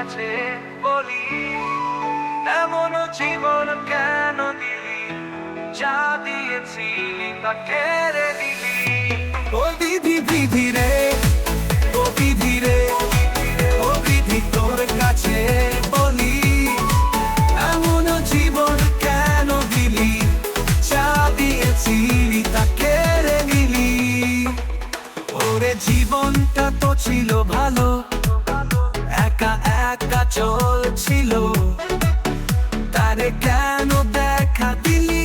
কাছে বলি, এমন জীবন কেন দিলি, যা দিয়েছিলি তা কেড়ে নিলি। ও বিধি বিধি রে, ও বিধি রে, ও বিধি তোর কাছে বলি, এমন জীবন কেন দিলি, যা দিয়েছিলি তা কেড়ে নিলি। ওরে জীবনটা তো ছিল ভালো, একা একা চলছিল, তারে কেন দেখা দিলি,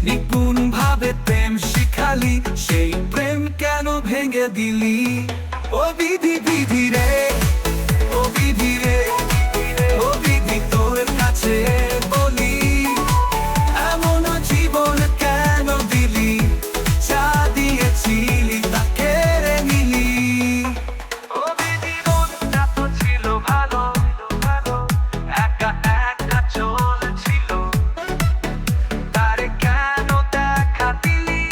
নিপুণ ভাবে প্রেম শিখালি, সেই প্রেম কেন ভেঙে দিলি। ও বিধি বিধি রে, ও বিধি রে, ও বিধি তোর কাছে বলি, এমন জীবন কেন দিলি, যা দিয়েছিলি তা কেড়ে নিলি। ও বিধি মনটা তো ছিল ভালো, একা একা চলছিল, তারে কেন দেখা দিলি,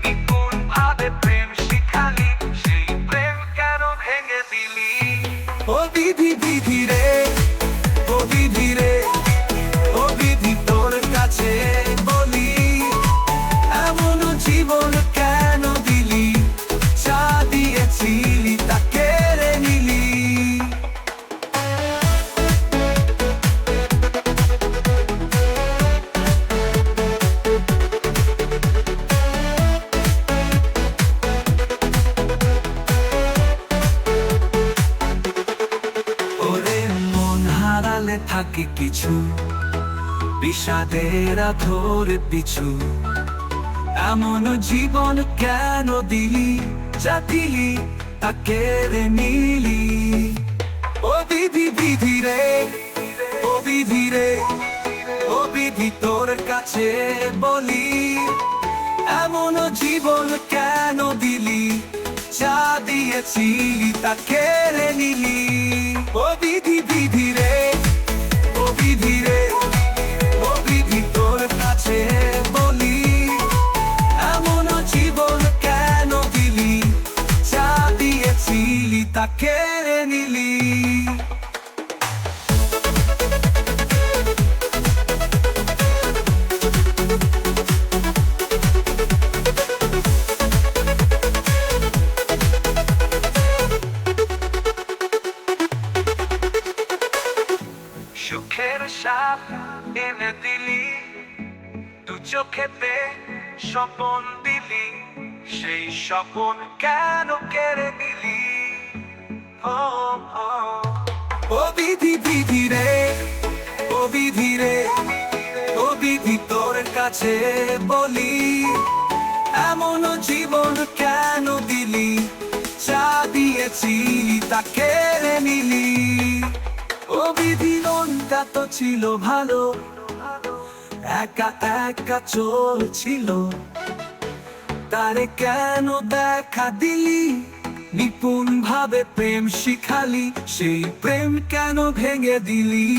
নিপুণ ভাবে প্রেম শিখালি, সেই প্রেম কেন ভেঙে দিলি। ও বিধি বিধি রে, ও বিধি রে, ও বিধি তোর কাছে বলি, এমন জীবন কেন দিলি, যা দিয়েছিলি তা কেড়ে নিলি। ওরে মন হারালে থাকে কিছু, বিষাদের ধরে পিছু, এমন জীবন কেন দিলি, যা দিলি তা কেড়ে নিলি। ও বিধি বিধি রে, ও বিধি রে, ও বিধি তোর কাছে বলি, এমন জীবন কেন দিলি, যা দিয়েছিলি তা কেড়ে নিলি। ও বিধি বিধি রে, ও বিধি রে, ও বিধি তোর কাছে বলি, এমন জীবন কেন দিলি, যা দিয়েছিলি তা কেড়ে নিলি। সুখের সাপ এনে দিলি, দু চোখেতে স্বপন দিলি, সেই স্বপন কেন কেড়ে নিলি। ও ও ও বিধি বিধি রে, ও বিধি রে, ও বিধি তোর কাছে বলি, এমন জীবন কেন দিলি, যা দিয়েছিলি তা কেড়ে নিলি। ও বিধি মনটা তো ছিল ভালো, একা একা চলছিল, তারে কেন দেখা দিলি, নিপুণ ভাবে প্রেম শিখালি, সেই প্রেম কেন ভেঙে দিলি।